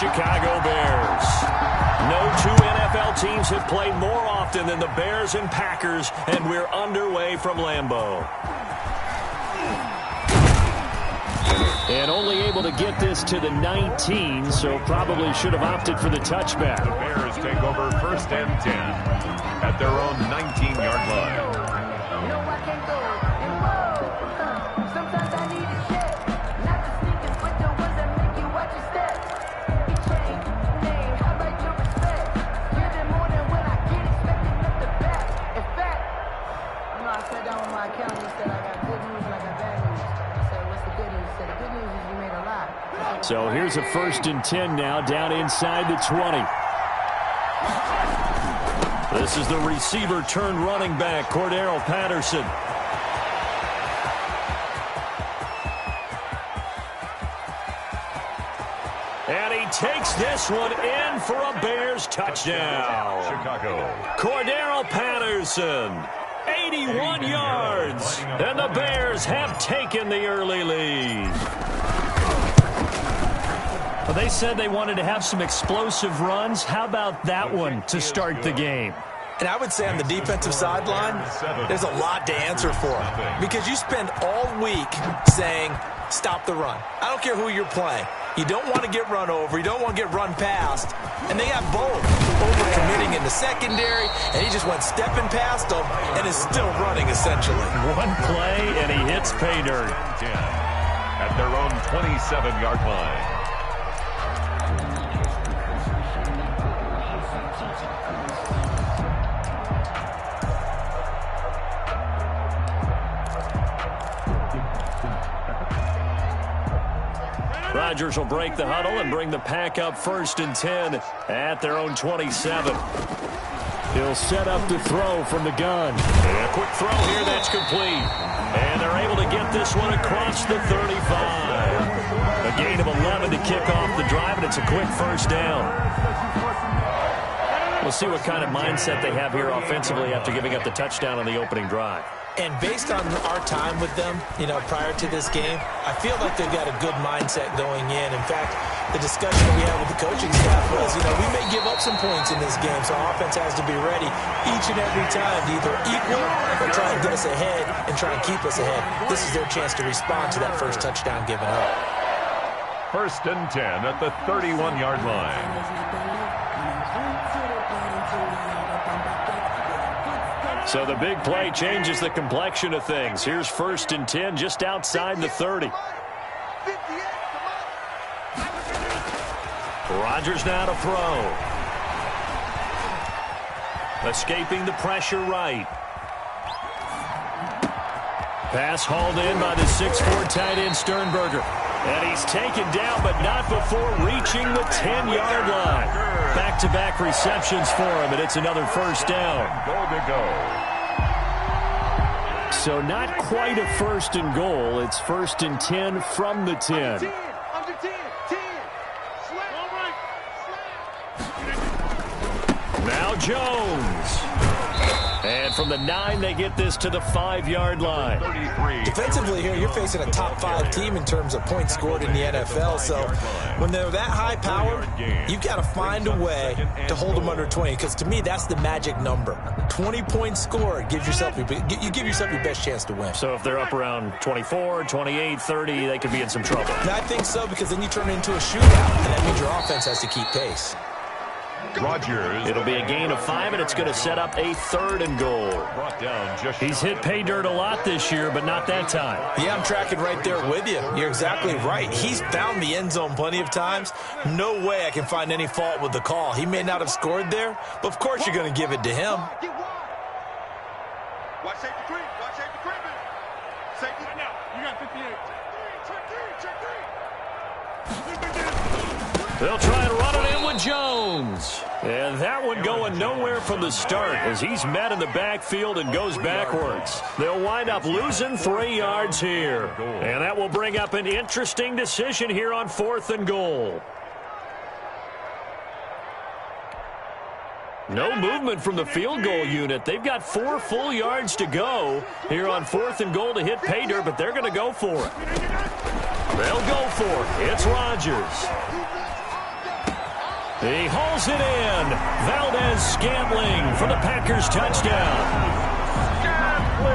Chicago Bears. No two NFL teams have played more often than the Bears and Packers, and we're underway from Lambeau. And only able to get this to the 19, so probably should have opted for the touchback. The Bears take over 1st and 10 at their own 19-yard line. So here's a 1st and 10 now, down inside the 20. This is the receiver turned running back, Cordero Patterson. And he takes this one in for a Bears touchdown. Chicago. Cordero Patterson, 81 yards. And the Bears have taken the early lead. Well, they said they wanted to have some explosive runs. How about that one to start the game? And I would say on the defensive sideline, there's a lot to answer for. Because you spend all week saying, stop the run. I don't care who you're playing. You don't want to get run over. You don't want to get run past. And they got both. Over-committing in the secondary, and he just went stepping past them and is still running, essentially. One play, and he hits pay dirt. At their own 27-yard line. Rodgers will break the huddle and bring the pack up 1st and 10 at their own 27. He'll set up to throw from the gun. And a quick throw here that's complete. And they're able to get this one across the 35. A gain of 11 to kick off the drive, and it's a quick 1st down. We'll see what kind of mindset they have here offensively after giving up the touchdown on the opening drive. And based on our time with them, prior to this game, I feel like they've got a good mindset going in. In fact, the discussion that we had with the coaching staff was, we may give up some points in this game, so our offense has to be ready each and every time to either equal or try and get us ahead and try and keep us ahead. This is their chance to respond to that first touchdown given up. 1st and 10 at the 31-yard line. So the big play changes the complexion of things. Here's 1st and 10 just outside the 30. Rodgers now to throw. Escaping the pressure right. Pass hauled in by the 6'4" tight end Sternberger. And he's taken down, but not before reaching the 10-yard line. Back-to-back receptions for him, and it's another 1st down. Goal to go. So not quite a 1st and goal. It's 1st and 10 from the 10. Under 10. Now Jones. And from the 9, they get this to the 5-yard line. 33. Defensively here, you're facing a top 5 team in terms of points scored in the NFL. So when they're that high powered, you've got to find a way to hold them under 20. Because to me, that's the magic number. 20 points scored gives yourself your best chance to win. So if they're up around 24, 28, 30, they could be in some trouble. I think so, because then you turn it into a shootout, and that means your offense has to keep pace. Rodgers. It'll be a gain of 5, and it's going to set up a 3rd and goal. Brought down just He's hit pay dirt a lot this year, but not that time. Yeah, I'm tracking right there with you. You're exactly right. He's found the end zone plenty of times. No way I can find any fault with the call. He may not have scored there, but of course you're going to give it to him. Watch safety creep. Watch safety creeping. Safety right now. You got 58. Check 3. They'll try and run it in with Jones. And that one going nowhere from the start as he's met in the backfield and goes backwards. They'll wind up losing 3 yards here. And that will bring up an interesting decision here on 4th and goal. No movement from the field goal unit. They've got 4 full yards to go here on 4th and goal to hit pay dirt, but they're going to go for it. They'll go for it. It's Rodgers. He hauls it in. Valdez-Scantling for the Packers touchdown.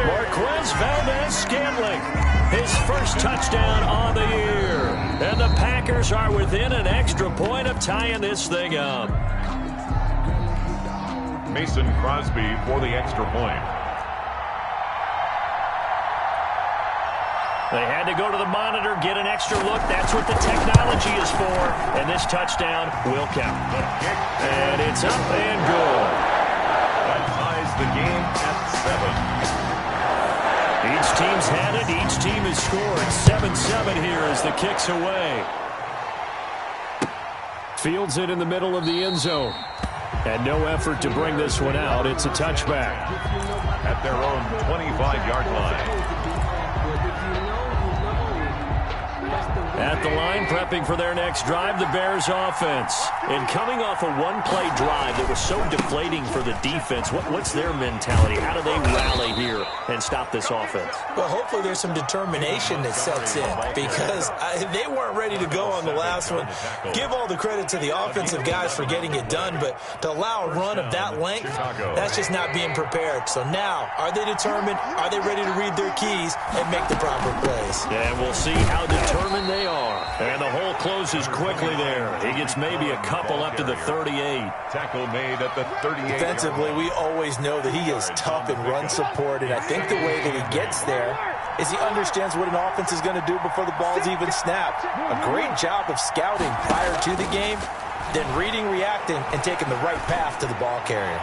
Marquez Valdez-Scantling, his first touchdown on the year. And the Packers are within an extra point of tying this thing up. Mason Crosby for the extra point. They had to go to the monitor, get an extra look. That's what the technology is for. And this touchdown will count. And it's up and good. That ties the game at 7. Each team's had it. Each team has scored. 7-7 here as the kick's away. Fields it in the middle of the end zone. And no effort to bring this one out. It's a touchback. At their own 25-yard line. At the line, prepping for their next drive, the Bears offense. And coming off a one-play drive that was so deflating for the defense, what's their mentality? How do they rally here and stop this offense? Well, hopefully there's some determination that sets in because they weren't ready to go on the last one. Give all the credit to the offensive guys for getting it done, but to allow a run of that length, that's just not being prepared. So now, are they determined? Are they ready to read their keys and make the proper plays? And we'll see how determined they are. And the hole closes quickly there. He gets maybe a couple up to the 38. Tackle made at the 38. Defensively, we always know that he is tough in run support, and I think the way that he gets there is he understands what an offense is going to do before the ball's even snapped. A great job of scouting prior to the game, then reading, reacting, and taking the right path to the ball carrier.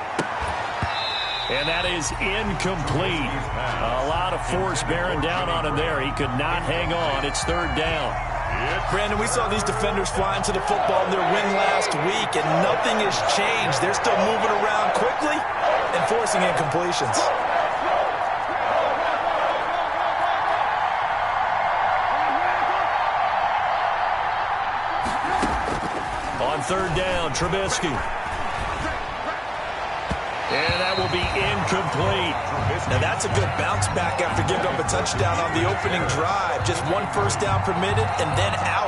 And that is incomplete. A lot of force bearing down on him there. He could not hang on. It's third down. Brandon, we saw these defenders flying to the football in their win last week, and nothing has changed. They're still moving around quickly and forcing incompletions. On third down, Trubisky. And that will be incomplete. Now that's a good bounce back after giving up a touchdown on the opening drive. Just one first down permitted and then out.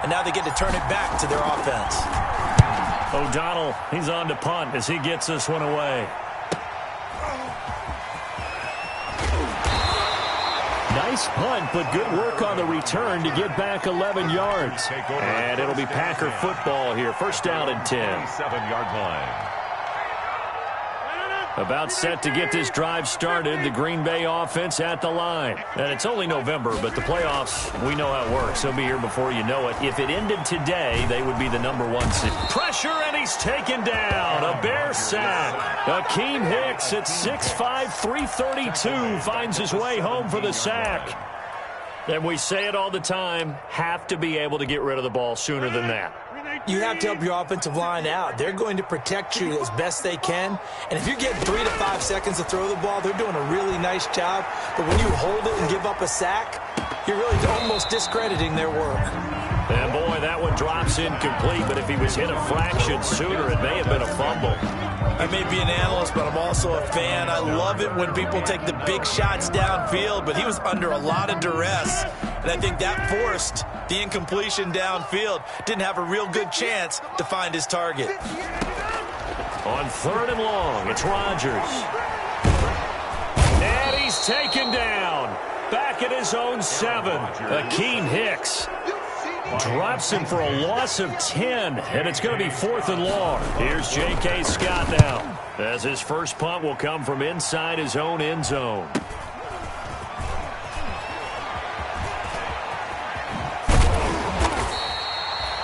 And now they get to turn it back to their offense. O'Donnell, he's on to punt as he gets this one away. Nice punt, but good work on the return to get back 11 yards. And it'll be Packer football here. First down and 10. 7-yard line. About set to get this drive started, the Green Bay offense at the line. And it's only November, but the playoffs, we know how it works. They'll be here before you know it. If it ended today, they would be the #1 seed. Pressure, and he's taken down. A Bear sack. Akeem Hicks at 6'5", 332 finds his way home for the sack. And we say it all the time, have to be able to get rid of the ball sooner than that. You have to help your offensive line out. They're going to protect you as best they can. And if you're getting 3 to 5 seconds to throw the ball, they're doing a really nice job. But when you hold it and give up a sack, you're really almost discrediting their work. And boy, that one drops incomplete, but if he was hit a fraction sooner, it may have been a fumble. I may be an analyst, but I'm also a fan. I love it when people take the big shots downfield, but he was under a lot of duress. And I think that forced the incompletion downfield. Didn't have a real good chance to find his target. On third and long, it's Rodgers. And he's taken down. Back at his own 7. Akeem Hicks drops him for a loss of 10, and it's going to be 4th and long. Here's J.K. Scott now, as his first punt will come from inside his own end zone.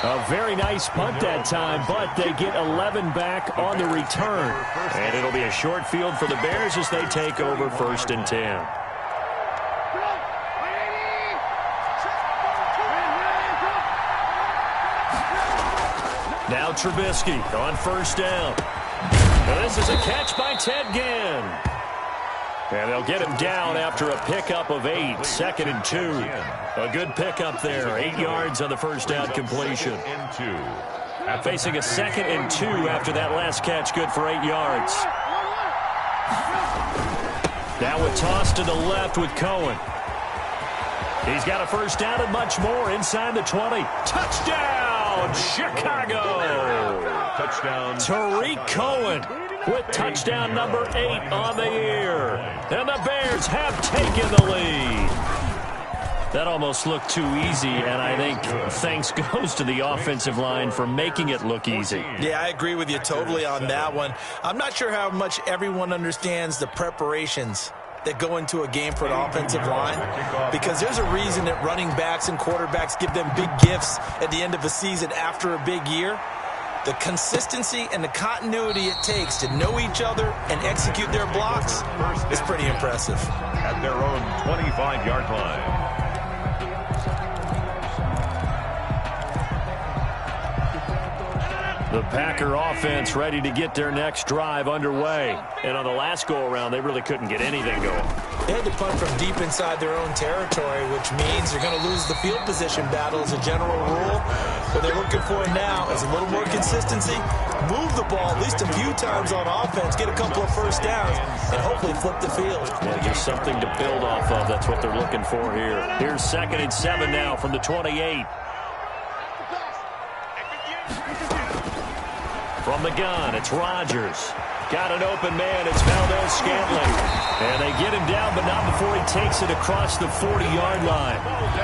A very nice punt that time, but they get 11 back on the return. And it'll be a short field for the Bears as they take over 1st and 10. Now Trubisky on first down. Now this is a catch by Ted Ginn. And they'll get him down after a pickup of 8, 2nd and 2. A good pickup there, 8 yards on the first down completion. Facing a 2nd and 2 after that last catch, good for 8 yards. Now a toss to the left with Cohen. He's got a first down and much more inside the 20. Touchdown, Chicago! Touchdown. Tariq Cohen with touchdown number 8 on the year. And the Bears have taken the lead. That almost looked too easy, and I think thanks goes to the offensive line for making it look easy. Yeah, I agree with you totally on that one. I'm not sure how much everyone understands the preparations that go into a game for an offensive line, because there's a reason that running backs and quarterbacks give them big gifts at the end of a season after a big year. The consistency and the continuity it takes to know each other and execute their blocks is pretty impressive. At their own 25-yard line. The Packer offense ready to get their next drive underway. And on the last go-around, they really couldn't get anything going. They had to punt from deep inside their own territory, which means they're going to lose the field position battle as a general rule. What they're looking for now is a little more consistency, move the ball at least a few times on offense, get a couple of first downs, and hopefully flip the field. Yeah, just something to build off of. That's what they're looking for here. Here's 2nd and 7 now from the 28. From the gun, it's Rodgers. Got an open man, it's Valdez-Scantling. And they get him down, but not before he takes it across the 40-yard line.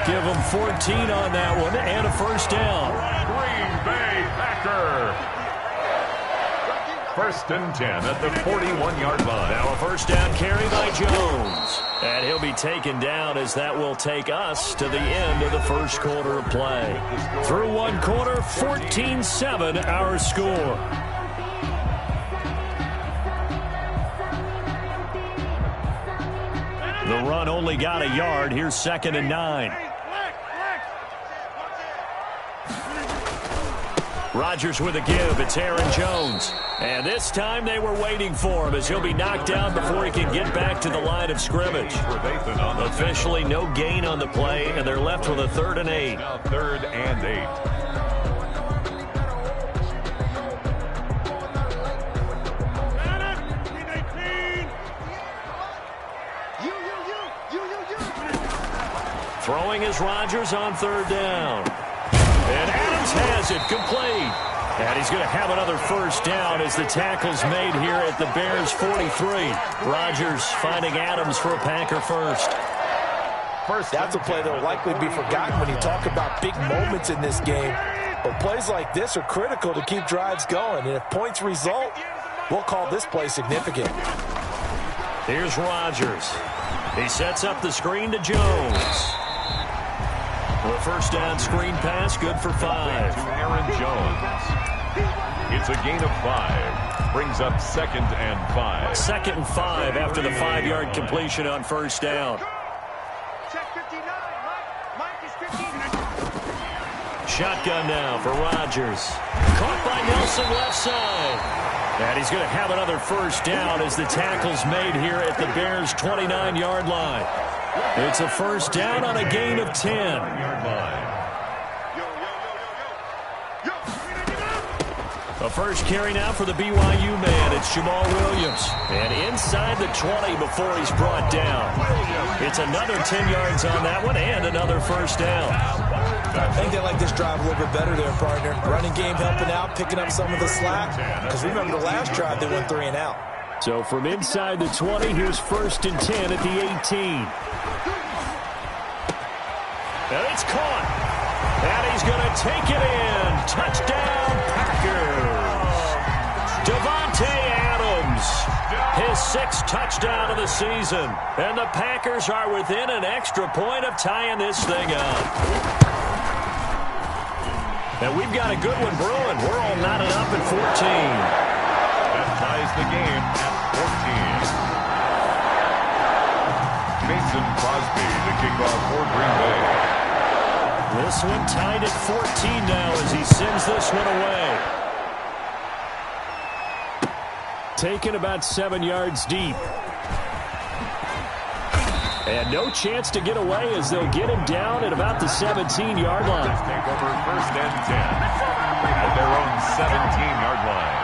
Give him 14 on that one, and a first down. Green Bay Packer. 1st and 10 at the 41-yard line. Now a first down carry by Jones. And he'll be taken down as that will take us to the end of the first quarter of play. Through one quarter, 14-7 our score. The run only got a yard. Here's 2nd and 9. Rodgers with a give. It's Aaron Jones. And this time they were waiting for him as he'll be knocked down before he can get back to the line of scrimmage. Officially no gain on the play, and they're left with a 3rd and 8. Now 3rd and 8. Throwing is Rodgers on 3rd down. And Adams has it complete. And he's going to have another first down as the tackle's made here at the Bears 43. Rodgers finding Adams for a Packer first. That's a play that will likely be forgotten when you talk about big moments in this game. But plays like this are critical to keep drives going. And if points result, we'll call this play significant. Here's Rodgers. He sets up the screen to Jones. The first down screen pass, good for 5. To Aaron Jones. It's a gain of 5. Brings up 2nd and 5. 2nd and 5 after the 5-yard completion on first down. Check 59. Mike is 15. Shotgun now for Rodgers. Caught by Nelson left side. And he's going to have another first down as the tackle's made here at the Bears' 29-yard line. It's a first down on a gain of 10. A first carry now for the BYU man. It's Jamal Williams. And inside the 20 before he's brought down. It's another 10 yards on that one and another first down. I think they like this drive a little bit better there, partner. Running game helping out, picking up some of the slack. Because remember the last drive, they went 3 and out. So from inside the 20, here's 1st and 10 at the 18. And it's caught. And he's going to take it in. Touchdown, Packers. Davante Adams, his 6th touchdown of the season. And the Packers are within an extra point of tying this thing up. And we've got a good one brewing. We're all knotted up at 14. That ties the game at 14. Mason Crosby, the kickoff for Green Bay. This one tied at 14 now as he sends this one away. Taken about 7 yards deep. And no chance to get away as they'll get him down at about the 17-yard line. Take over 1st and 10 at their own 17-yard line.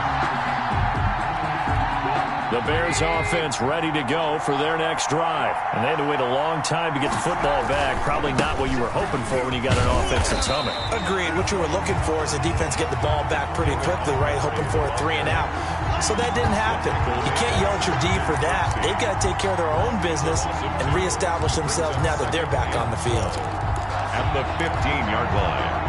The Bears offense ready to go for their next drive. And they had to wait a long time to get the football back. Probably not what you were hoping for when you got an offensive summit. Agreed. What you were looking for is the defense get the ball back pretty quickly, right? Hoping for a 3 and out. So that didn't happen. You can't yell at your D for that. They've got to take care of their own business and reestablish themselves now that they're back on the field. At the 15-yard line.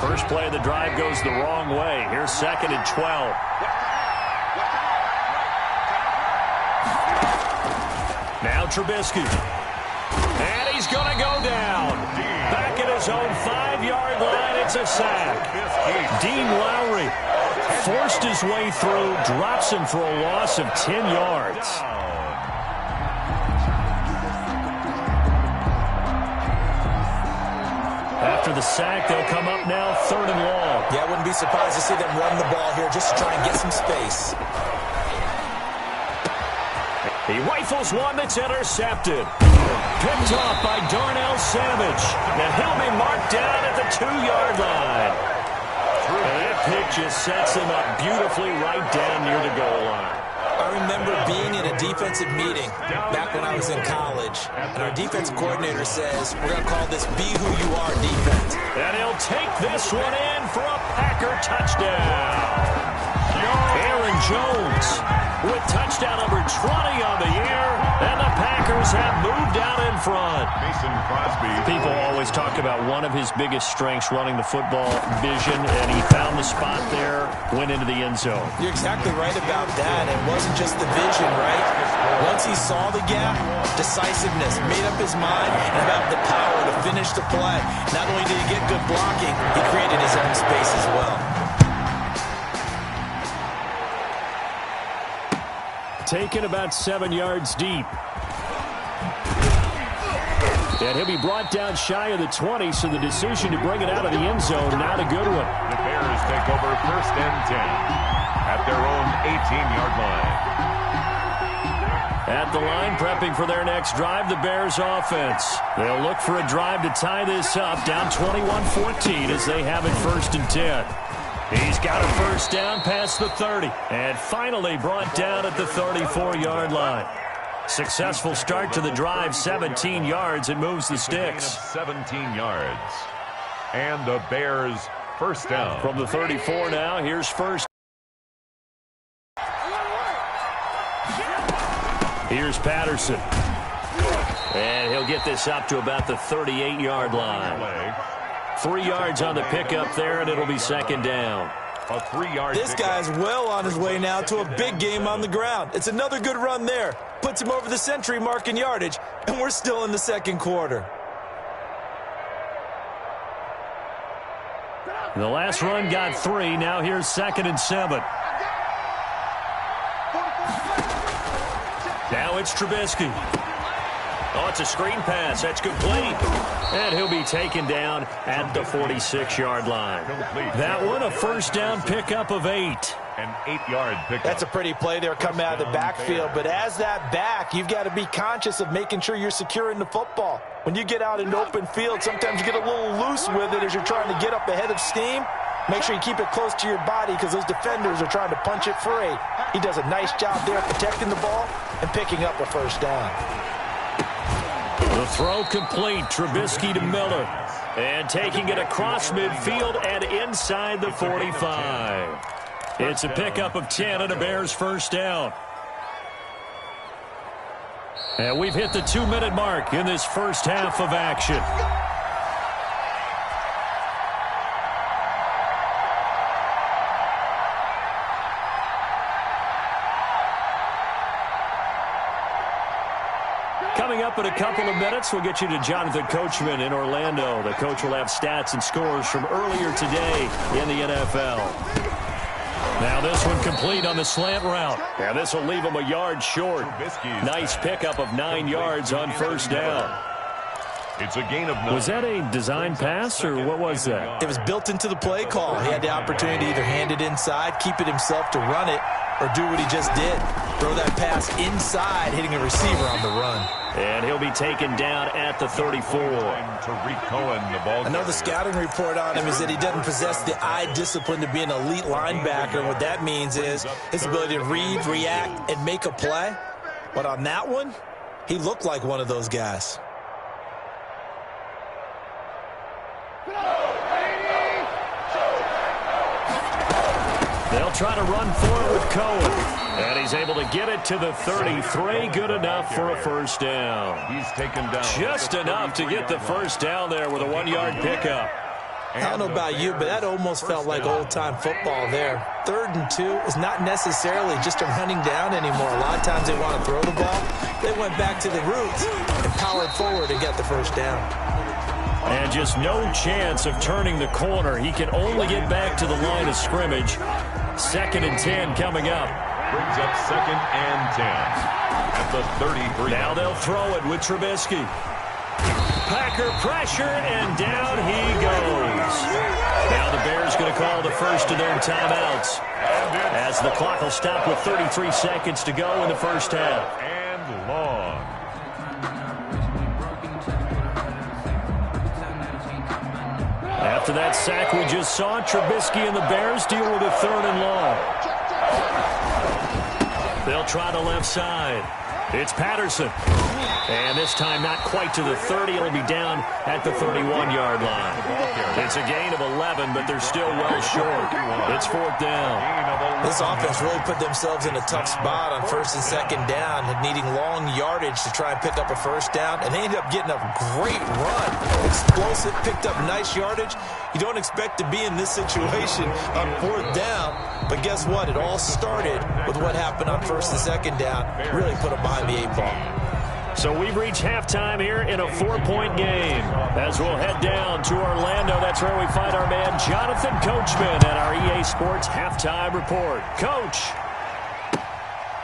First play of the drive goes the wrong way. Here's 2nd and 12. Now Trubisky. And he's going to go down. Back at his own 5-yard line, it's a sack. Dean Lowry forced his way through, drops him for a loss of 10 yards. After the sack, they'll come up now 3rd and long. Yeah, I wouldn't be surprised to see them run the ball here just to try and get some space. He rifles one that's intercepted. Picked off by Darnell Savage. And he'll be marked down at the 2-yard line. And that pick just sets him up beautifully right down near the goal line. I remember being in a defensive meeting back when I was in college, and our defensive coordinator says, we're going to call this Be Who You Are defense. And he'll take this one in for a Packer touchdown. Aaron Jones with touchdown number 20 on the year, and the Packers have moved out in front. Mason Crosby. People always talk about one of his biggest strengths running the football, vision, and he found the spot there, went into the end zone. You're exactly right about that. It wasn't just the vision, right? Once he saw the gap, decisiveness, made up his mind, and about the power to finish the play. Not only did he get good blocking, he created his own space as well. Taken about 7 yards deep. And he'll be brought down shy of the 20, so the decision to bring it out of the end zone, not a good one. The Bears take over 1st and 10 at their own 18-yard line. At the line, prepping for their next drive, the Bears offense. They'll look for a drive to tie this up, down 21-14 as they have it 1st and 10. He's got a first down past the 30, and finally brought down at the 34-yard line. Successful start to the drive, 17 yards, and moves the sticks. 17 yards. And the Bears first down. From the 34 now, here's first. Here's Patterson. And he'll get this up to about the 38-yard line. 3 yards on the pickup there, and it'll be 2nd down. A 3-yard This guy's well on his way now to a big game on the ground. It's another good run there. Puts him over the century mark in yardage, and we're still in the 2nd quarter. The last run got 3. Now here's 2nd and 7. Now it's Trubisky. Oh, it's a screen pass. That's complete. And he'll be taken down at the 46-yard line. That one, a first down pickup of 8. An 8-yard pickup. That's a pretty play there coming out of the backfield. But as that back, you've got to be conscious of making sure you're securing the football. When you get out in open field, sometimes you get a little loose with it as you're trying to get up ahead of steam. Make sure you keep it close to your body because those defenders are trying to punch it free. He does a nice job there protecting the ball and picking up a first down. The throw complete. Trubisky to Miller. And taking it across midfield and inside the 45. It's a pickup of 10 and a Bears first down. And we've hit the 2-minute mark in this first half of action. Coming up in a couple of minutes, we'll get you to Jonathan Coachman in Orlando. The coach will have stats and scores from earlier today in the NFL. Now this one complete on the slant route. Now this will leave him a yard short. Nice pickup of 9 yards on first down. It's a gain of 9. Was that a design pass, or what was that? It was built into the play call. He had the opportunity to either hand it inside, keep it himself to run it, or do what he just did. Throw that pass inside, hitting a receiver on the run. And he'll be taken down at the 34. Another scouting report on him is that he doesn't possess the eye discipline to be an elite linebacker. And what that means is his ability to read, react, and make a play. But on that one, he looked like one of those guys. They'll try to run forward with Cohen. And he's able to get it to the 33. Good enough for a first down. He's taken down. Just enough to get the first down there with a 1-yard pickup. I don't know about you, but that almost felt like old-time football there. 3rd and 2 is not necessarily just a running down anymore. A lot of times they want to throw the ball. They went back to the roots and powered forward and got the first down. And just no chance of turning the corner. He can only get back to the line of scrimmage. 2nd and 10 coming up. Brings up 2nd and 10 at the 33. Now they'll throw it with Trubisky. Packer pressure, and down he goes. Now the Bears going to call the first of their timeouts, as the clock will stop with 33 seconds to go in the first half. And long. After that sack we just saw, Trubisky and the Bears deal with a 3rd and long. They'll try the left side. It's Patterson. And this time not quite to the 30. It'll be down at the 31-yard line. It's a gain of 11, but they're still well short. It's 4th down. This offense really put themselves in a tough spot on 1st and 2nd down, needing long yardage to try and pick up a first down, and they ended up getting a great run. Explosive, picked up nice yardage. You don't expect to be in this situation on 4th down, but guess what? It all started with what happened on 1st and 2nd down. Really put them behind the 8 ball. So we've reached halftime here in a 4-point game. As we'll head down to Orlando, that's where we find our man Jonathan Coachman at our EA Sports Halftime Report. Coach.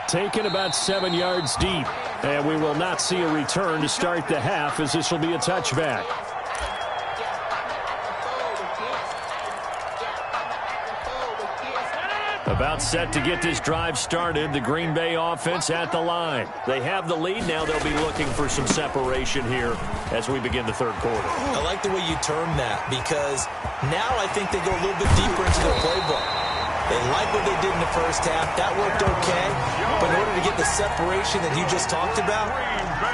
Taken about 7 yards deep, and we will not see a return to start the half, as this will be a touchback. About set to get this drive started. The Green Bay offense at the line. They have the lead. Now they'll be looking for some separation here as we begin the 3rd quarter. I like the way you term that, because now I think they go a little bit deeper into their playbook. They like what they did in the first half. That worked okay. But in order to get the separation that you just talked about,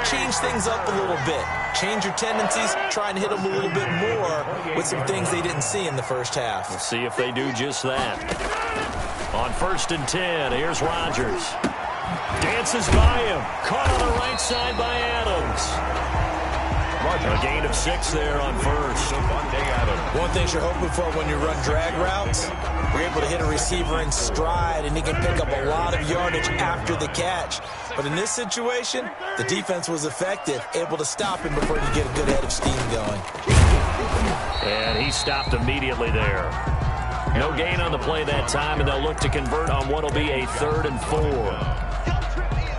change things up a little bit. Change your tendencies. Try and hit them a little bit more with some things they didn't see in the first half. We'll see if they do just that. On 1st and 10, here's Rodgers. Dances by him. Caught on the right side by Adams. A gain of 6 there on 1st. One thing you're hoping for when you run drag routes, you're able to hit a receiver in stride, and he can pick up a lot of yardage after the catch. But in this situation, the defense was effective, able to stop him before he get a good head of steam going. And he stopped immediately there. No gain on the play that time, and they'll look to convert on what will be a 3rd and 4.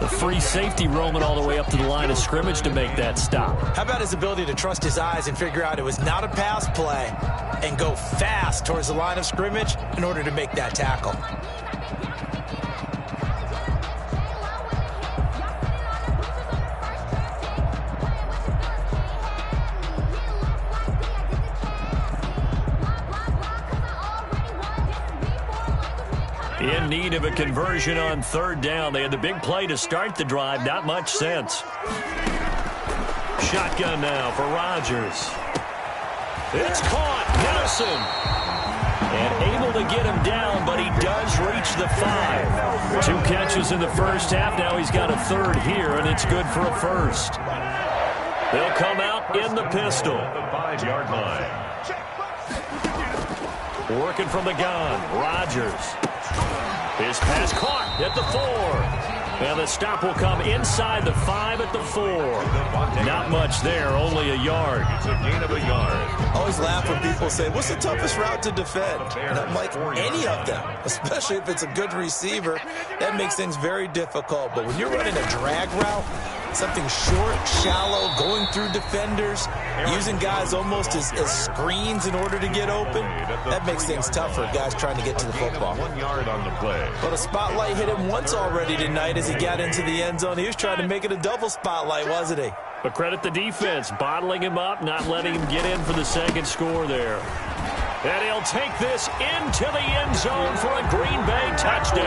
The free safety roaming all the way up to the line of scrimmage to make that stop. How about his ability to trust his eyes and figure out it was not a pass play and go fast towards the line of scrimmage in order to make that tackle? In need of a conversion on 3rd down. They had the big play to start the drive. Not much sense. Shotgun now for Rodgers. It's caught. Nelson. And able to get him down, but he does reach the 5. 2 catches in the first half. Now he's got a 3rd here, and it's good for a first. They'll come out in the pistol. The 5-yard line. Working from the gun. Rodgers. His pass caught at the 4. And the stop will come inside the 5 at the 4. Not much there, only a yard. It's a gain of a yard. I always laugh when people say, what's the toughest route to defend? And I'm like, any of them, especially if it's a good receiver. That makes things very difficult. But when you're running a drag route, Something short, shallow, going through defenders, using guys almost as screens in order to get open. That makes things tough for guys trying to get to the football. 1 yard on the play. Well, the spotlight hit him once already tonight as he got into the end zone. He was trying to make it a double spotlight, wasn't he? But credit the defense, bottling him up, not letting him get in for the second score there. And he'll take this into the end zone for a Green Bay touchdown.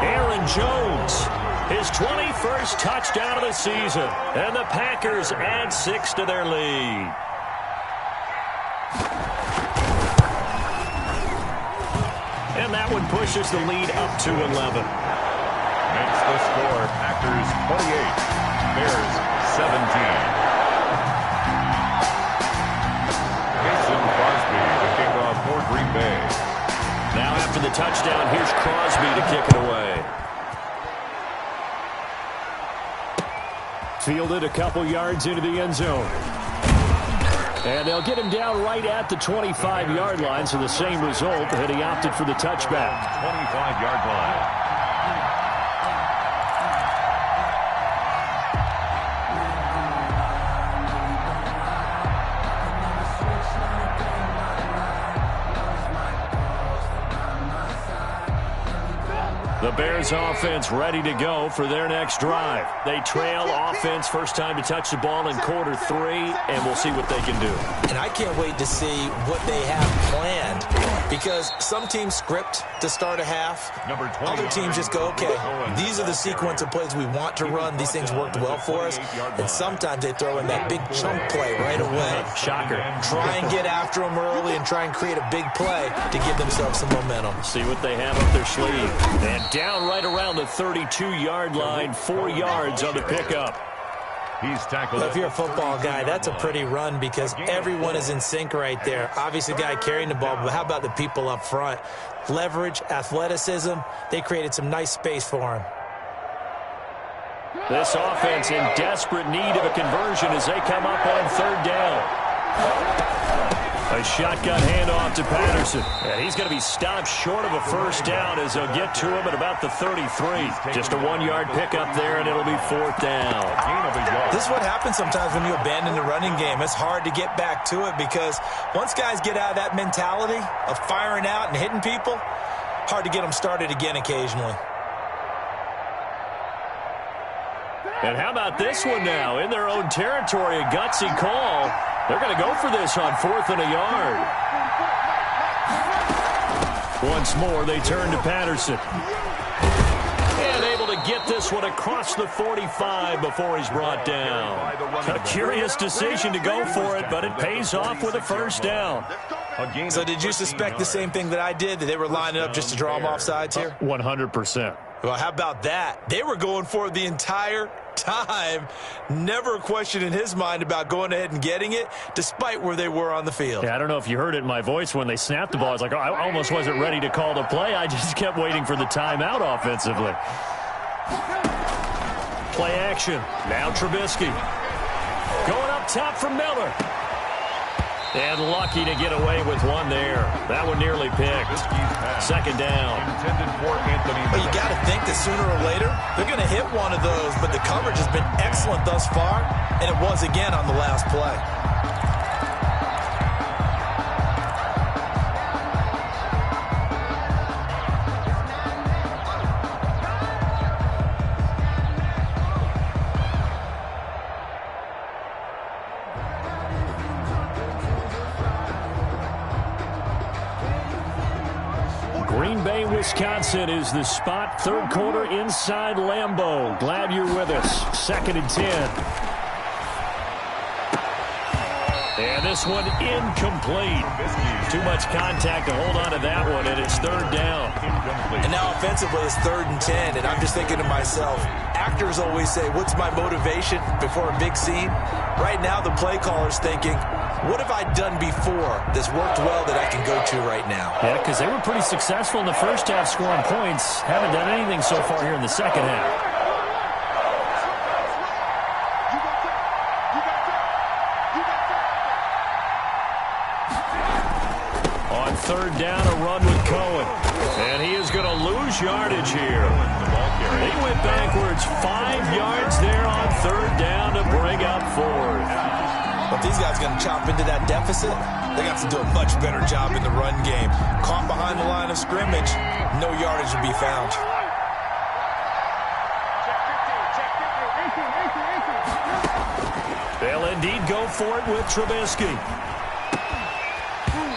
Aaron Jones, his 21st touchdown of the season. And the Packers add 6 to their lead. And that one pushes the lead up to 11. Makes the score Packers 28, Bears 17. For Green Bay. Now after the touchdown, here's Crosby to kick it away. Fielded a couple yards into the end zone. And they'll get him down right at the 25-yard line, so the same result, and he opted for the touchback. 25-yard line. The Bears offense ready to go for their next drive. They trail offense, first time to touch the ball in quarter 3, and we'll see what they can do. And I can't wait to see what they have planned, because some teams script to start a half. Other teams just go, okay, these are the sequence of plays we want to run. These things worked well for us. And sometimes they throw in that big chunk play right away. Shocker. Try and get after them early and try and create a big play to give themselves some momentum. See what they have up their sleeve. And down right around the 32-yard line, 4 yards on the pickup. He's tackled. Well, if you're a football guy, that's a pretty run because everyone is in sync right there. Obviously, the guy carrying the ball, but how about the people up front? Leverage, athleticism, they created some nice space for him. This offense in desperate need of a conversion as they come up on 3rd down. A shotgun handoff to Patterson. And he's going to be stopped short of a first down as they'll get to him at about the 33. Just a 1-yard pickup there, and it'll be 4th down. This is what happens sometimes when you abandon the running game. It's hard to get back to it because once guys get out of that mentality of firing out and hitting people, hard to get them started again occasionally. And how about this one now? In their own territory, a gutsy call. They're going to go for this on 4th and a yard. Once more, they turn to Patterson. And able to get this one across the 45 before he's brought down. A curious decision to go for it, but it pays off with a first down. So did you suspect the same thing that I did, that they were lining up just to draw them off sides here? 100%. Well, how about that? They were going for it the entire time. Never a question in his mind about going ahead and getting it, despite where they were on the field. Yeah, I don't know if you heard it in my voice when they snapped the ball. I was like, oh, I almost wasn't ready to call the play. I just kept waiting for the timeout offensively. Play action. Now Trubisky. Going up top for Miller. And lucky to get away with one there. That one nearly picked. 2nd down. Well, you got to think that sooner or later they're going to hit one of those, but the coverage has been excellent thus far, and it was again on the last play. Green Bay, Wisconsin is the spot. 3rd quarter inside Lambeau. Glad you're with us. 2nd and 10. And this one incomplete. Too much contact to hold on to that one, and it's 3rd down. And now offensively it's 3rd and 10, and I'm just thinking to myself, actors always say, what's my motivation before a big scene? Right now the play caller's thinking, what have I done before that's worked well that I can go to right now? Yeah, because they were pretty successful in the first half scoring points. Haven't done anything so far here in the second half. On third down, a run with Cohen. And he is going to lose yardage here. He went backwards 5 yards there on third down to bring up fourth. But these guys are going to chop into that deficit. They got to do a much better job in the run game. Caught behind the line of scrimmage, no yardage to be found. They'll indeed go for it with Trubisky.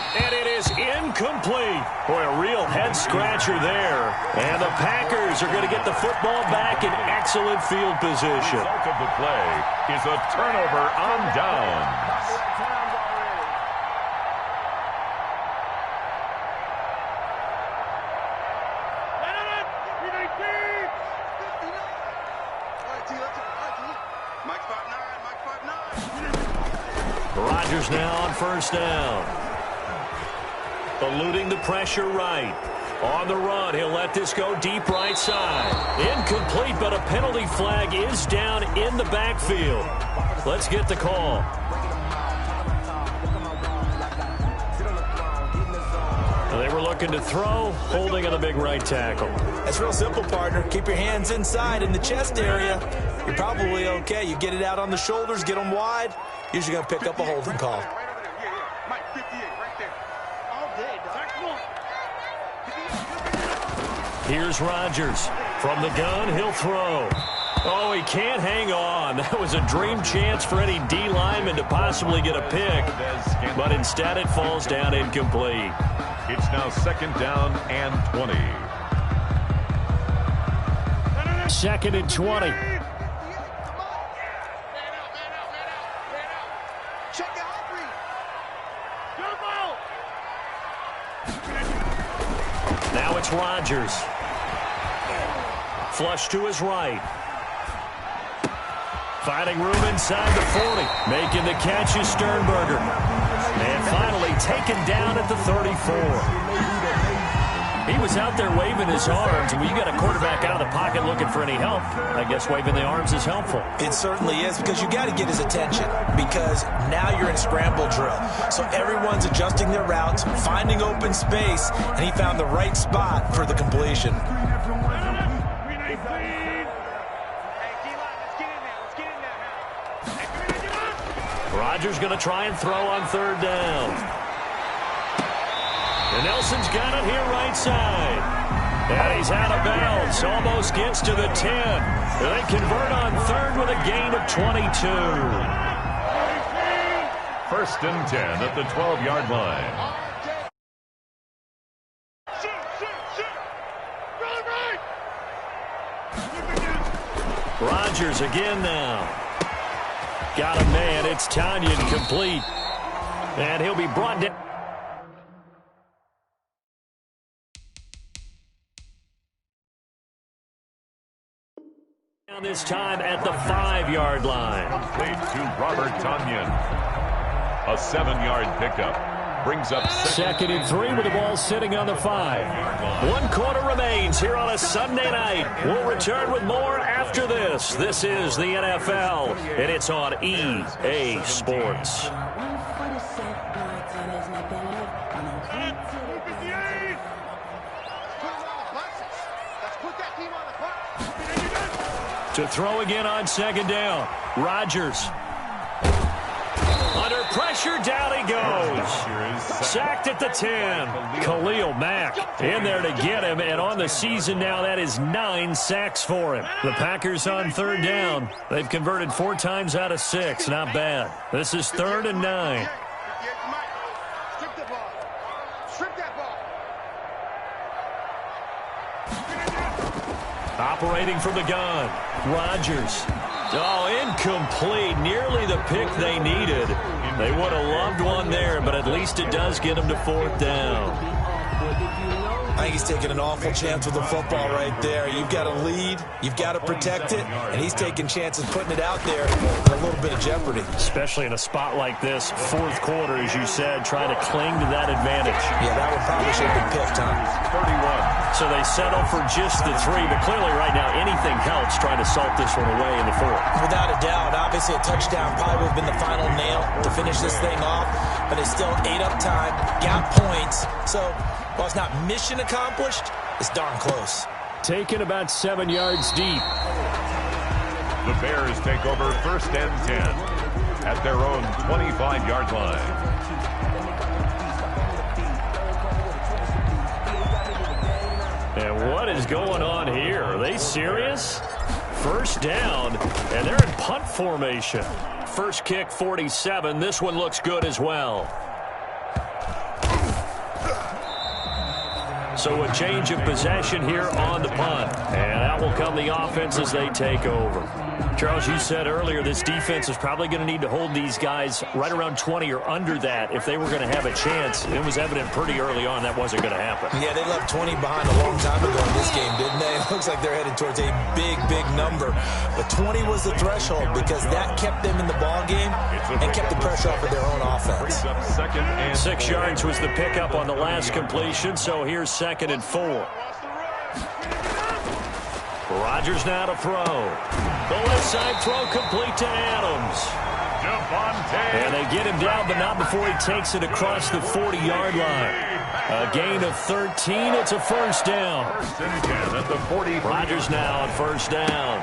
And it is incomplete. Boy, a real head-scratcher there. And the Packers are going to get the football back in excellent field position. The result of the play is a turnover on downs. Rodgers now on first down. Eluding the pressure right. On the run, he'll let this go deep right side. Incomplete, but a penalty flag is down in the backfield. Let's get the call. They were looking to throw, holding on the big right tackle. It's real simple, partner. Keep your hands inside in the chest area. You're probably okay. You get it out on the shoulders, get them wide. Usually going to pick up a holding call. Here's Rodgers. From the gun, he'll throw. Oh, he can't hang on. That was a dream chance for any D lineman to possibly get a pick. But instead it falls down incomplete. It's now second down and 20. Second and 20. Now it's Rodgers. Flush to his right. Finding room inside the 40. Making the catch is Sternberger. And finally taken down at the 34. He was out there waving his arms. When you got a quarterback out of the pocket looking for any help, I guess waving the arms is helpful. It certainly is, because you got to get his attention, because now you're in scramble drill. So everyone's adjusting their routes, finding open space, and he found the right spot for the completion. Rodgers going to try and throw on third down. And Nelson's got it here right side. And he's out of bounds. Almost gets to the 10. They convert on third with a gain of 22. First and 10 at the 12-yard line. Rodgers again now. Got a man. It's Tanyan complete. And he'll be brought down. This time at the 5-yard line. Complete to Robert Tanyan. A 7-yard pickup. Brings up second and 3 with the ball sitting on the 5. 1 quarter remains here on a Sunday night. We'll return with more after this. This is the NFL, and it's on EA Sports. To throw again on second down. Rodgers. Under pressure, down he goes. Sacked at the 10. Khalil Mack in there to get him, and on the season now, that is 9 sacks for him. The Packers on third down. They've converted 4 times out of 6. Not bad. This is 3rd and 9. Operating from the gun. Rodgers. Oh, incomplete. Nearly the pick they needed. They would have loved one there, but at least it does get them to 4th down. I think he's taking an awful chance with the football right there. You've got to lead, you've got to protect it, and he's taking chances putting it out there in a little bit of jeopardy. Especially in a spot like this, fourth quarter, as you said, trying to cling to that advantage. Yeah, that one probably should have been picked, huh? 31. So they settle for just the 3, but clearly right now anything helps trying to salt this one away in the fourth. Without a doubt, obviously a touchdown probably would have been the final nail to finish this thing off, but it's still ate up time, got points, so while it's not mission accomplished, it's darn close. Taken about 7 yards deep. The Bears take over 1st and 10 at their own 25-yard line. And what is going on here? Are they serious? First down, and they're in punt formation. First kick, 47. This one looks good as well. So a change of possession here on the punt. And out will come the offense as they take over. Charles, you said earlier this defense is probably going to need to hold these guys right around 20 or under that if they were going to have a chance. It was evident pretty early on that wasn't going to happen. Yeah, they left 20 behind a long time ago in this game, didn't they? It looks like they're headed towards a big, big number. But 20 was the threshold because that kept them in the ball game and kept the pressure off of their own offense. 6 yards was the pickup on the last completion, so here's 2nd and 4. Rodgers now to throw. The left side throw complete to Adams. And they get him down, but not before he takes it across the 40-yard line. A gain of 13. It's a first down. 1st and 10 at the 40. Rodgers now on first down.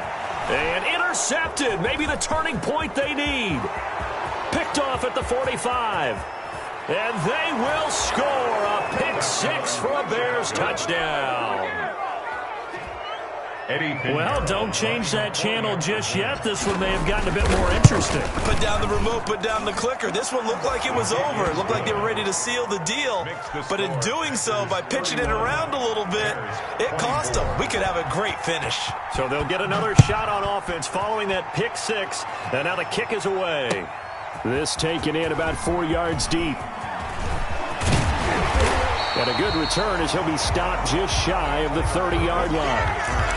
And intercepted. Maybe the turning point they need. Picked off at the 45. And they will score a pick 6 for a Bears touchdown. Well, don't change that channel just yet. This one may have gotten a bit more interesting. Put down the remote, put down the clicker. This one looked like it was over. It looked like they were ready to seal the deal. But in doing so, by pitching it around a little bit, it cost them. We could have a great finish. So they'll get another shot on offense following that pick 6. And now the kick is away. This taken in about 4 yards deep. And a good return as he'll be stopped just shy of the 30-yard line.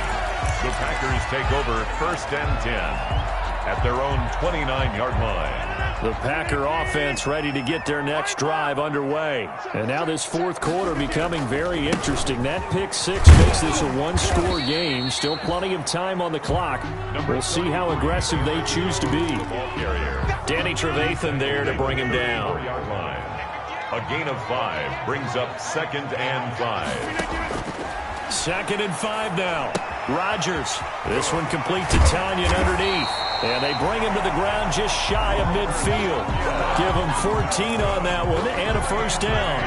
The Packers take over 1st and 10 at their own 29-yard line. The Packer offense ready to get their next drive underway. And now this fourth quarter becoming very interesting. That pick 6 makes this a one-score game. Still plenty of time on the clock. We'll see how aggressive they choose to be. Danny Trevathan there to bring him down. A gain of 5 brings up 2nd and 5. 2nd and 5 now. Rodgers. This one complete to Tanyan underneath. And they bring him to the ground just shy of midfield. Give him 14 on that one and a first down.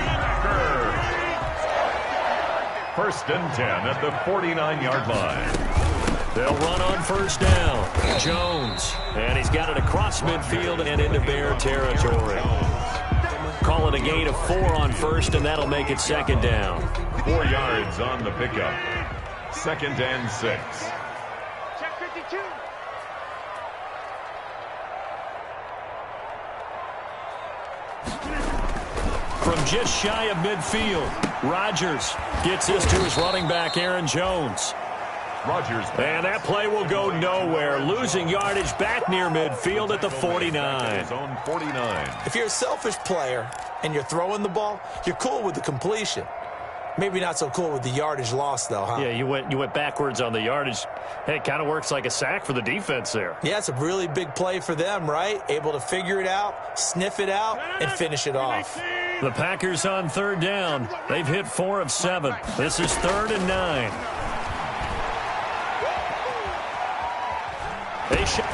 1st and 10 at the 49-yard line. They'll run on first down. Jones. And he's got it across midfield and into Bear territory. Call it a gain of 4 on first, and that'll make it 2nd down. 4 yards on the pickup. 2nd and 6. Check 52. From just shy of midfield, Rodgers gets this to his running back, Aaron Jones. Rodgers. And that play will go nowhere. Losing yardage back near midfield at the 49. Zone 49. If you're a selfish player and you're throwing the ball, you're cool with the completion. Maybe not so cool with the yardage loss, though, huh? Yeah, you went backwards on the yardage. Hey, it kind of works like a sack for the defense there. Yeah, it's a really big play for them, right? Able to figure it out, sniff it out, and finish it off. The Packers on 3rd down. They've hit 4 of 7. This is 3rd and 9.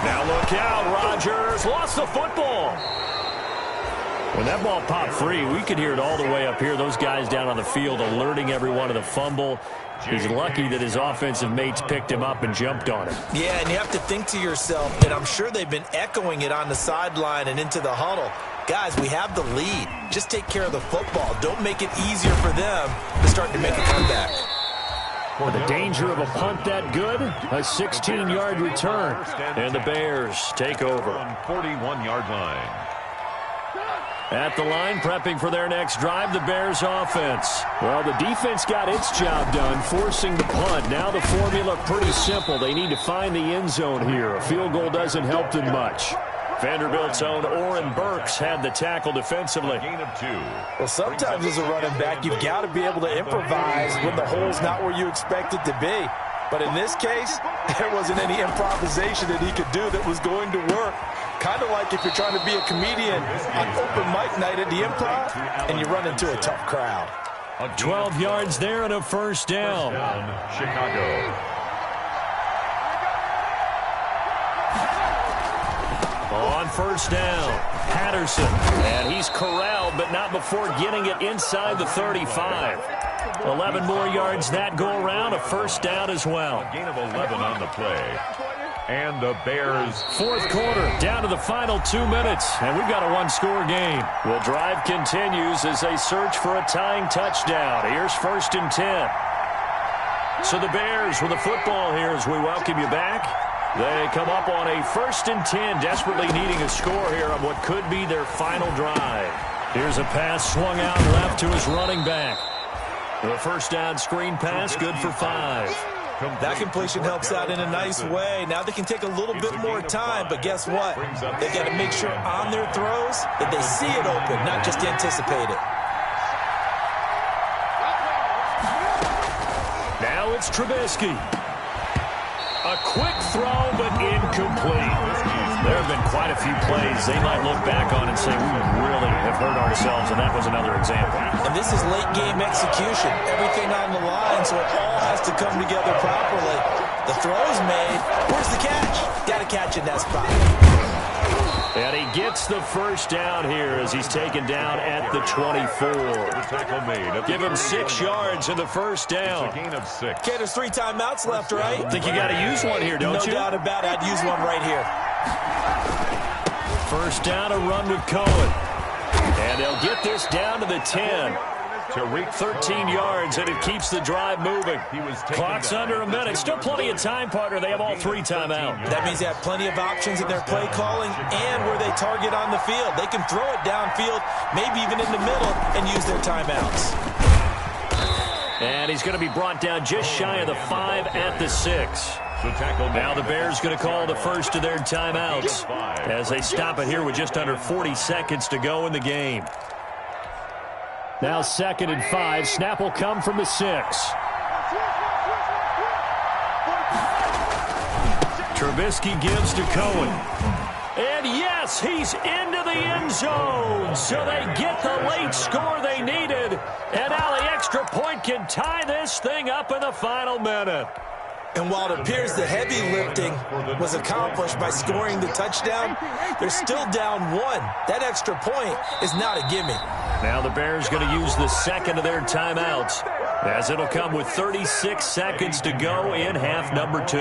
Now look out, Rodgers lost the football. When that ball popped free, we could hear it all the way up here. Those guys down on the field alerting everyone of the fumble. He's lucky that his offensive mates picked him up and jumped on him. Yeah, and you have to think to yourself, and I'm sure they've been echoing it on the sideline and into the huddle. Guys, we have the lead. Just take care of the football. Don't make it easier for them to start to make a comeback. For the danger of a punt that good, a 16-yard return. And the Bears take over. 41-yard line. At the line, prepping for their next drive, the Bears offense. Well, the defense got its job done, forcing the punt. Now the formula pretty simple. They need to find the end zone here. A field goal doesn't help them much. Vanderbilt's own Oren Burks had the tackle defensively. Gain of 2. Well, sometimes as a running back, you've got to be able to improvise when the hole's not where you expect it to be. But in this case, there wasn't any improvisation that he could do that was going to work. Kind of like if you're trying to be a comedian on open mic night at the Improv and you run into a tough crowd. 12 yards there and a first down. Chicago. On first down, Patterson. And he's corralled, but not before getting it inside the 35. 11 more yards that go around, a first down as well. A gain of 11 on the play. And the Bears. Fourth quarter, down to the final 2 minutes, and we've got a one-score game. The drive continues as they search for a tying touchdown. Here's 1st and 10. So the Bears with the football here as we welcome you back. They come up on a 1st and 10, desperately needing a score here on what could be their final drive. Here's a pass swung out left to his running back. The first down screen pass, good for 5. That completion helps out in a nice way. Now they can take a little bit more time, but guess what? They've got to make sure on their throws that they see it open, not just anticipate it. Now it's Trubisky. A quick throw, but incomplete. There have been quite a few plays they might look back on and say, we really have hurt ourselves, and that was another example. And this is late-game execution. Everything on the line, so it all has to come together properly. The throw's made. Where's the catch? Got to catch in that spot. And he gets the first down here as he's taken down at the 24. The tackle made. Give him 6 yards in the first down. It's a gain of 6. Okay, there's 3 timeouts left, right? Think you got to use one here, don't you? No doubt about it. I'd use one right here. First down, a run with Cohen. And they'll get this down to the 10. Tariq 13 yards, and it keeps the drive moving. Clock's under a minute. Still plenty of time, partner. They have all 3 timeouts. That means they have plenty of options in their play calling and where they target on the field. They can throw it downfield, maybe even in the middle, and use their timeouts. And he's going to be brought down just shy of the 5 at the 6. Now the Bears going to call the first of their timeouts as they stop it here with just under 40 seconds to go in the game. Now 2nd and 5. Snap will come from the 6. Trubisky gives to Cohen. And yes, he's into the end zone. So they get the late score they needed. And now the extra point can tie this thing up in the final minute. And while it appears the heavy lifting was accomplished by scoring the touchdown, they're still down 1. That extra point is not a gimme. Now the Bears going to use the second of their timeouts as it'll come with 36 seconds to go in half number 2.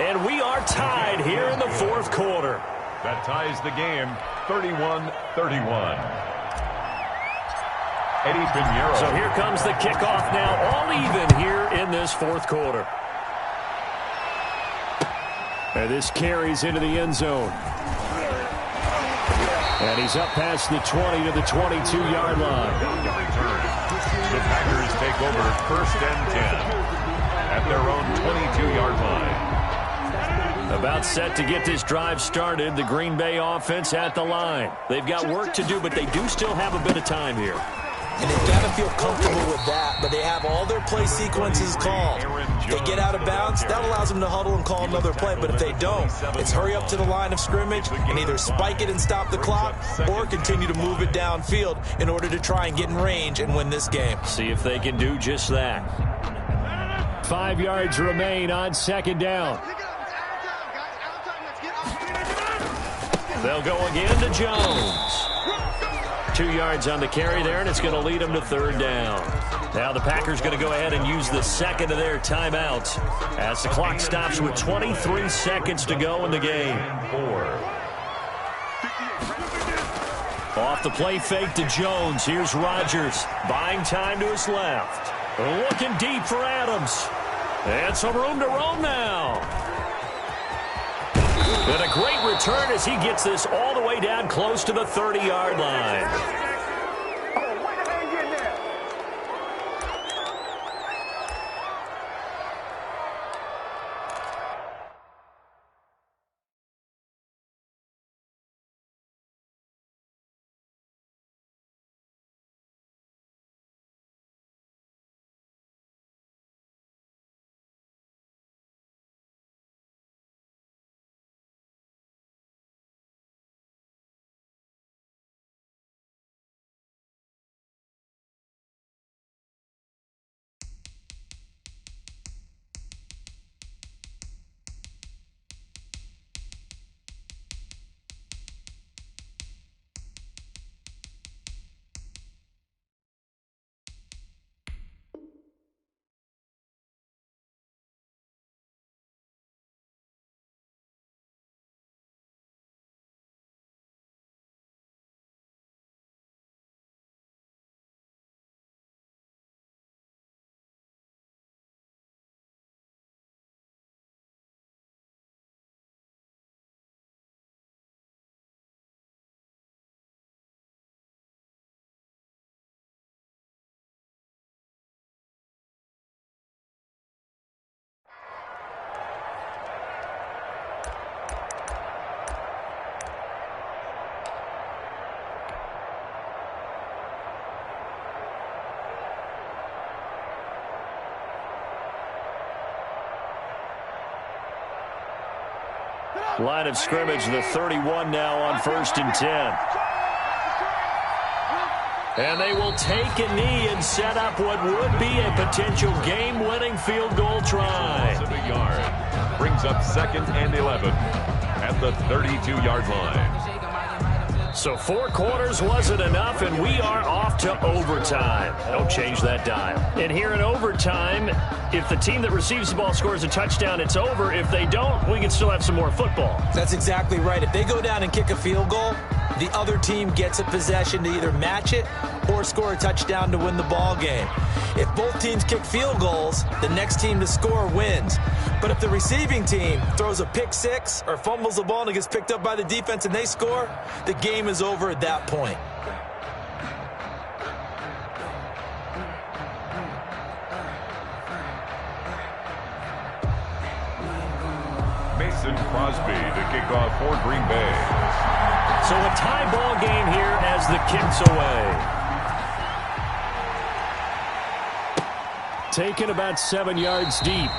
And we are tied here in the fourth quarter. That ties the game, 31-31. Eddie Pinheiro. So here comes the kickoff now, all even here in this fourth quarter. And this carries into the end zone. And he's up past the 20 to the 22-yard line. The Packers take over 1st and 10 at their own 22-yard line. About set to get this drive started. The Green Bay offense at the line. They've got work to do, but they do still have a bit of time here. And they've got to feel comfortable with that, but they have all their play sequences called. If they get out of bounds, that allows them to huddle and call another play, but if they don't, it's hurry up to the line of scrimmage and either spike it and stop the clock or continue to move it downfield in order to try and get in range and win this game. See if they can do just that. 5 yards remain on 2nd down. They'll go again to Jones. 2 yards on the carry there, and it's going to lead them to 3rd down. Now the Packers going to go ahead and use the second of their timeouts as the clock stops with 23 seconds to go in the game. Off the play fake to Jones. Here's Rodgers buying time to his left. Looking deep for Adams. And some room to roam now. And a great return as he gets this all the way down close to the 30-yard line. Line of scrimmage, the 31 now on 1st and 10. And they will take a knee and set up what would be a potential game-winning field goal try. A yard. Brings up 2nd and 11 at the 32-yard line. So 4 quarters wasn't enough, and we are off to overtime. Don't change that dial. And here in overtime, if the team that receives the ball scores a touchdown, it's over. If they don't, we can still have some more football. That's exactly right. If they go down and kick a field goal, the other team gets a possession to either match it or score a touchdown to win the ball game. If both teams kick field goals, the next team to score wins. But if the receiving team throws a pick six or fumbles the ball and it gets picked up by the defense and they score, the game is over at that point. Mason Crosby to kick off for Green Bay. So a tie ball game here as the kick's away. Taken about 7 yards deep.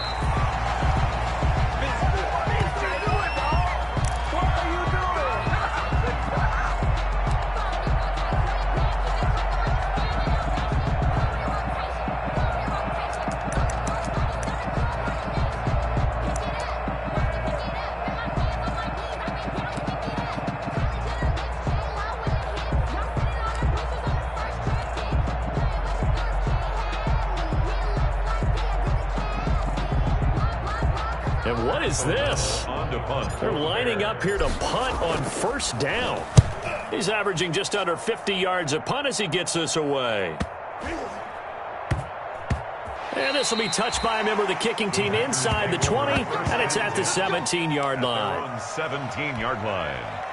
And what is this? They're lining up here to punt on 1st down. He's averaging just under 50 yards a punt as he gets this away. And this will be touched by a member of the kicking team inside the 20, and it's at the 17-yard line. 17-yard line.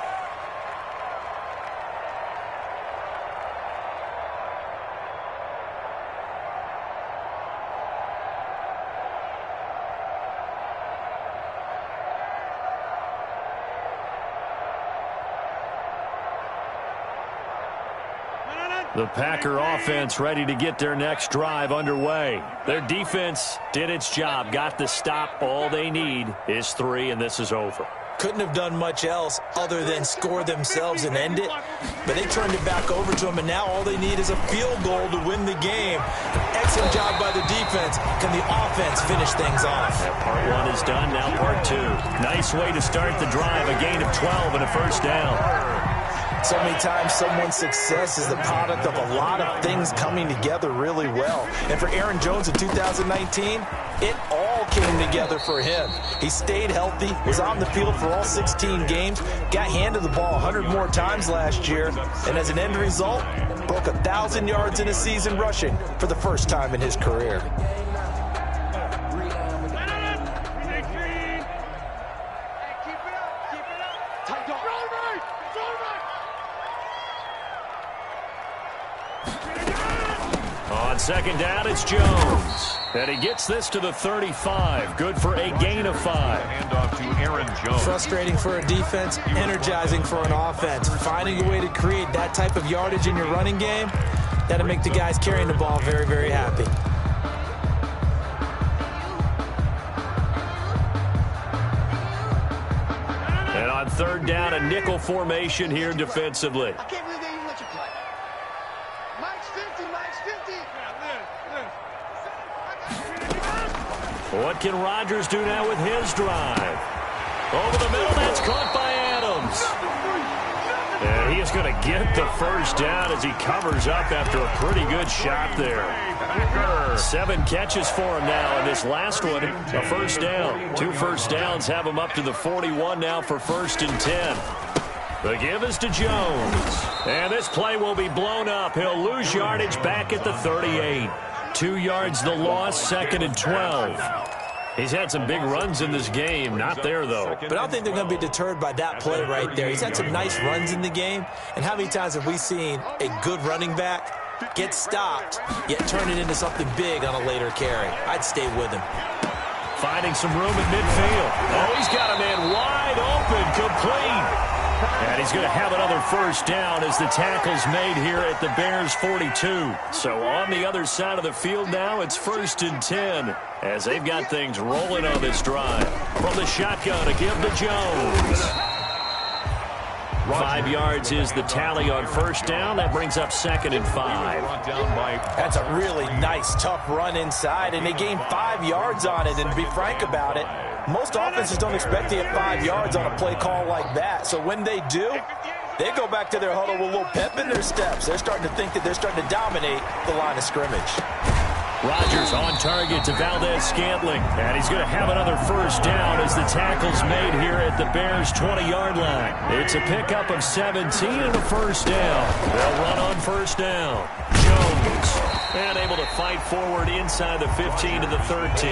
The Packer offense ready to get their next drive underway. Their defense did its job, got the stop. All they need is 3, and this is over. Couldn't have done much else other than score themselves and end it, but they turned it back over to them, and now all they need is a field goal to win the game. Excellent job by the defense. Can the offense finish things off? That part 1 is done, now part 2. Nice way to start the drive, a gain of 12 and a 1st down. So many times someone's success is the product of a lot of things coming together really well. And for Aaron Jones in 2019, it all came together for him. He stayed healthy, was on the field for all 16 games, got handed the ball 100 more times last year, and as an end result, broke 1,000 yards in a season rushing for the first time in his career. On second down, it's Jones. And he gets this to the 35. Good for a gain of 5. Handoff to Aaron Jones. Frustrating for a defense, energizing for an offense. Finding a way to create that type of yardage in your running game, that'll make the guys carrying the ball very, very happy. And on third down, a nickel formation here defensively. I can't believe they even let you play. Mike's 50, Mike's 50. What can Rodgers do now with his drive? Over the middle, that's caught by Adams. And he is going to get the first down as he covers up after a pretty good shot there. 7 catches for him now, and this last one, a first down. 2 first downs have him up to the 41 now for 1st and 10. The give is to Jones. And this play will be blown up. He'll lose yardage back at the 38. 2 yards the loss, 2nd and 12. He's had some big runs in this game. Not there, though. But I don't think they're going to be deterred by that play right there. He's had some nice runs in the game. And how many times have we seen a good running back get stopped, yet turn it into something big on a later carry? I'd stay with him. Finding some room in midfield. Oh, he's got a man wide open, complete. And he's going to have another first down as the tackle's made here at the Bears' 42. So on the other side of the field now, it's 1st and 10 as they've got things rolling on this drive. From the shotgun, a give to Jones. 5 yards is the tally on first down. That brings up 2nd and 5. That's a really nice, tough run inside, and they gained 5 yards on it. And to be frank about it, most offenses don't expect to get 5 yards on a play call like that. So when they do, they go back to their huddle with a little pep in their steps. They're starting to think that they're starting to dominate the line of scrimmage. Rodgers on target to Valdez-Scantling. And he's going to have another first down as the tackle's made here at the Bears' 20-yard line. It's a pickup of 17 and a first down. They'll run on first down. Jones. And able to fight forward inside the 15 to the 13.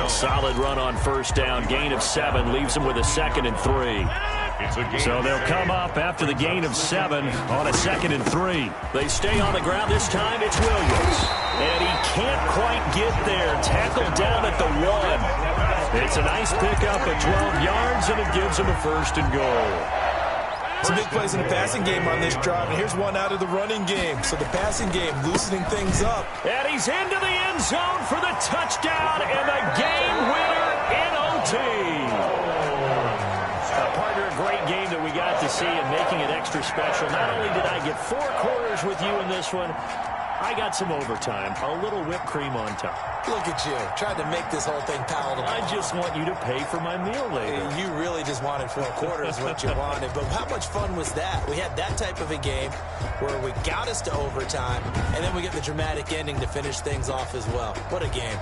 A solid run on first down. Gain of 7 leaves him with a 2nd and 3. So they'll come up after the gain of 7 on a 2nd and 3. They stay on the ground. This time it's Williams. And he can't quite get there. Tackled down at the 1. It's a nice pickup of 12 yards, and it gives him a 1st and goal. Some big plays in the passing game on this drive, and here's one out of the running game. So the passing game loosening things up. And he's into the end zone for the touchdown and the game winner in OT. Partner, a great game that we got to see and making it extra special. Not only did I get 4 quarters with you in this one, I got some overtime, a little whipped cream on top. Look at you, trying to make this whole thing palatable. I just want you to pay for my meal later. You really just wanted 4 quarters what you wanted. But how much fun was that? We had that type of a game where we got us to overtime, and then we get the dramatic ending to finish things off as well. What a game.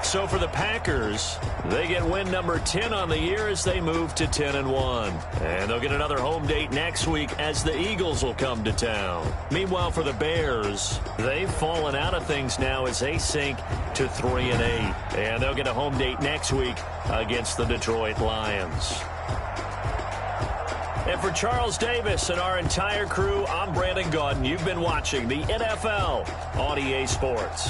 So for the Packers, they get win number 10 on the year as they move to 10-1. And they'll get another home date next week as the Eagles will come to town. Meanwhile, for the Bears, they've fallen out of things now as they sink to 3-8. And they'll get a home date next week against the Detroit Lions. And for Charles Davis and our entire crew, I'm Brandon Gaudin. You've been watching the NFL on EA Sports.